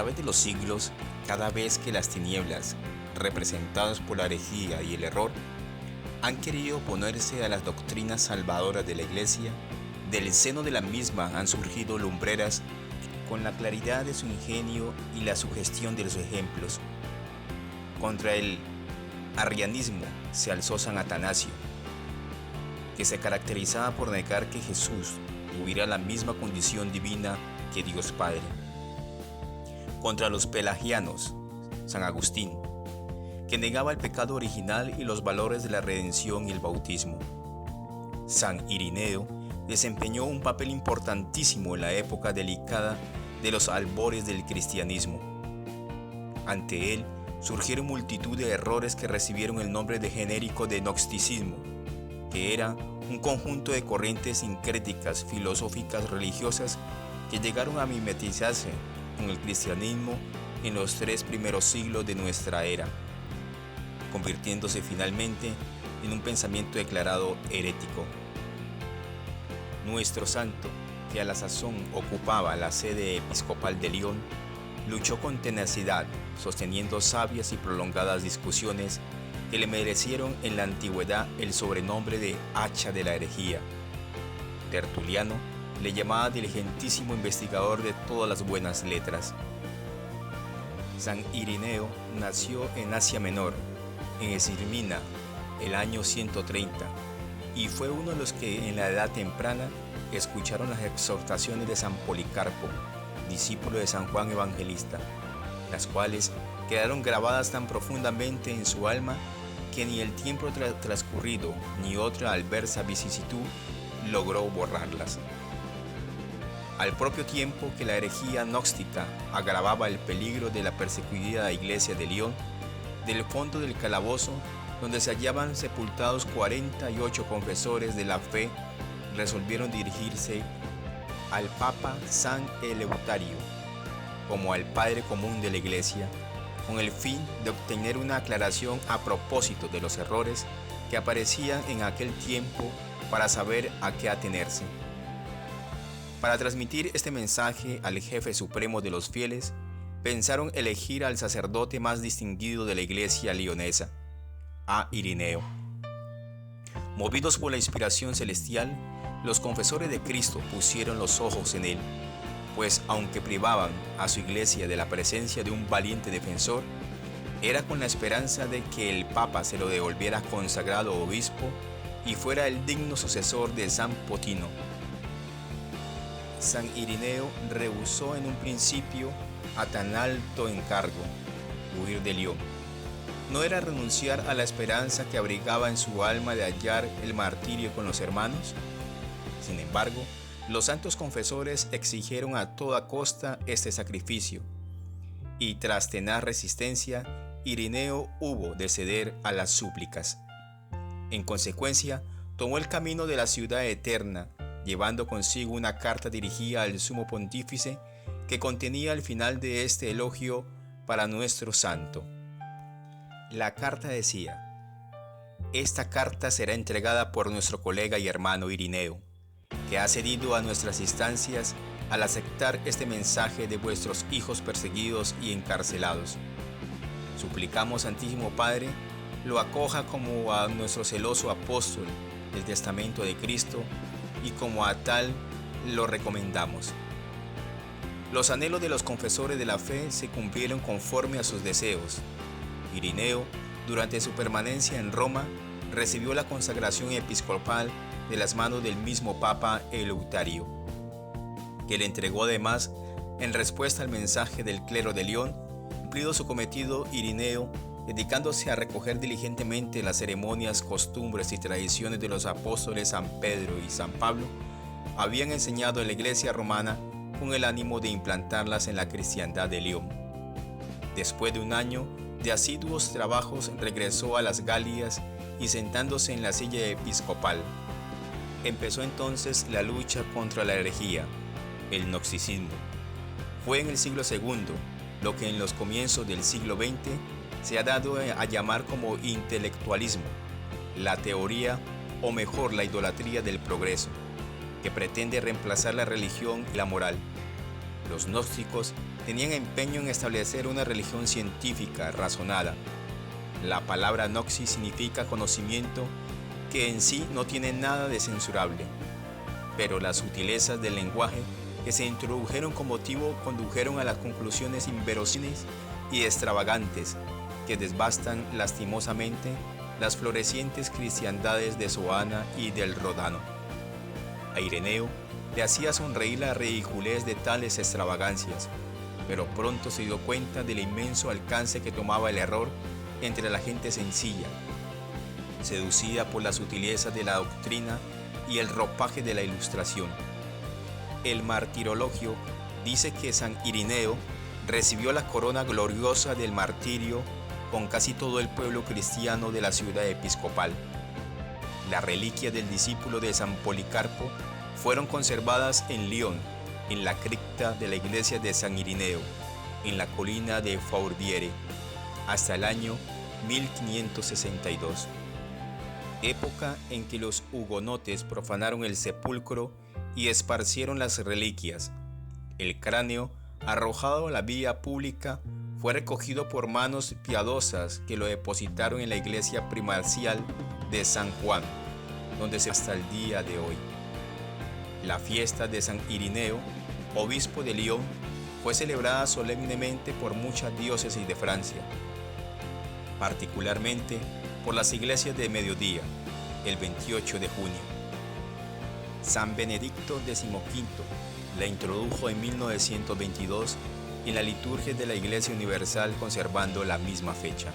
través de los siglos, cada vez que las tinieblas, representadas por la herejía y el error, han querido oponerse a las doctrinas salvadoras de la Iglesia, del seno de la misma han surgido lumbreras con la claridad de su ingenio y la sugestión de los ejemplos. Contra el arrianismo se alzó San Atanasio, que se caracterizaba por negar que Jesús tuviera la misma condición divina que Dios Padre. Contra los pelagianos, San Agustín, que negaba el pecado original y los valores de la redención y el bautismo. San Irineo desempeñó un papel importantísimo en la época delicada de los albores del cristianismo. Ante él surgieron multitud de errores que recibieron el nombre de genérico de gnosticismo, que era un conjunto de corrientes sincréticas, filosóficas, religiosas que llegaron a mimetizarse con el cristianismo en los 3 primeros siglos de nuestra era, convirtiéndose finalmente en un pensamiento declarado herético. Nuestro santo, que a la sazón ocupaba la sede episcopal de León, luchó con tenacidad, sosteniendo sabias y prolongadas discusiones que le merecieron en la antigüedad el sobrenombre de hacha de la herejía. Tertuliano le llamaba diligentísimo investigador de todas las buenas letras. San Irineo nació en Asia Menor, en Esmirna, el año 130, y fue uno de los que en la edad temprana escucharon las exhortaciones de San Policarpo, discípulo de San Juan Evangelista, las cuales quedaron grabadas tan profundamente en su alma que ni el tiempo transcurrido ni otra adversa vicisitud logró borrarlas. Al propio tiempo que la herejía gnóstica agravaba el peligro de la perseguida iglesia de León, del fondo del calabozo, donde se hallaban sepultados 48 confesores de la fe, resolvieron dirigirse al Papa San Eleutario, como al Padre común de la Iglesia, con el fin de obtener una aclaración a propósito de los errores que aparecían en aquel tiempo para saber a qué atenerse. Para transmitir este mensaje al jefe supremo de los fieles, pensaron elegir al sacerdote más distinguido de la iglesia leonesa, a Irineo. Movidos por la inspiración celestial, los confesores de Cristo pusieron los ojos en él, pues aunque privaban a su iglesia de la presencia de un valiente defensor, era con la esperanza de que el Papa se lo devolviera consagrado obispo y fuera el digno sucesor de San Potino. San Irineo rehusó en un principio a tan alto encargo, huir de León. ¿No era renunciar a la esperanza que abrigaba en su alma de hallar el martirio con los hermanos? Sin embargo, los santos confesores exigieron a toda costa este sacrificio, y tras tenaz resistencia, Irineo hubo de ceder a las súplicas. En consecuencia, tomó el camino de la ciudad eterna, llevando consigo una carta dirigida al sumo pontífice que contenía el final de este elogio para nuestro santo. La carta decía: esta carta será entregada por nuestro colega y hermano Irineo, que ha cedido a nuestras instancias al aceptar este mensaje de vuestros hijos perseguidos y encarcelados. Suplicamos, Santísimo Padre, lo acoja como a nuestro celoso apóstol del testamento de Cristo y como a tal lo recomendamos. Los anhelos de los confesores de la fe se cumplieron conforme a sus deseos. Irineo, durante su permanencia en Roma, recibió la consagración episcopal de las manos del mismo Papa Eleutario, que le entregó además, en respuesta al mensaje del clero de León, cumplido su cometido, Irineo, dedicándose a recoger diligentemente las ceremonias, costumbres y tradiciones de los apóstoles San Pedro y San Pablo, habían enseñado en la iglesia romana con el ánimo de implantarlas en la cristiandad de León. Después de un año de asiduos trabajos, regresó a las Galias y sentándose en la silla episcopal, empezó entonces la lucha contra la herejía, el gnosticismo. Fue en el siglo II, lo que en los comienzos del siglo XX se ha dado a llamar como intelectualismo, la teoría o mejor la idolatría del progreso, que pretende reemplazar la religión y la moral. Los gnósticos tenían empeño en establecer una religión científica, razonada. La palabra noxis significa conocimiento, que en sí no tiene nada de censurable, pero las sutilezas del lenguaje que se introdujeron con motivo condujeron a las conclusiones inverosímiles y extravagantes que desbastan lastimosamente las florecientes cristiandades de Zoana y del Ródano. A Ireneo le hacía sonreír la ridiculez de tales extravagancias, pero pronto se dio cuenta del inmenso alcance que tomaba el error entre la gente sencilla, seducida por las sutilezas de la doctrina y el ropaje de la ilustración. El martirologio dice que San Irineo recibió la corona gloriosa del martirio con casi todo el pueblo cristiano de la ciudad episcopal. Las reliquias del discípulo de San Policarpo fueron conservadas en Lyon, en la cripta de la iglesia de San Irineo, en la colina de Fourvière, hasta el año 1562, época en que los hugonotes profanaron el sepulcro y esparcieron las reliquias. El cráneo, arrojado a la vía pública, fue recogido por manos piadosas que lo depositaron en la iglesia primacil de San Juan, donde se hasta el día de hoy. La fiesta de San Irineo, obispo de Lyon, fue celebrada solemnemente por muchas diócesis de Francia, particularmente por las iglesias de mediodía, el 28 de junio. San Benedicto XV la introdujo en 1922 en la liturgia de la Iglesia Universal, conservando la misma fecha.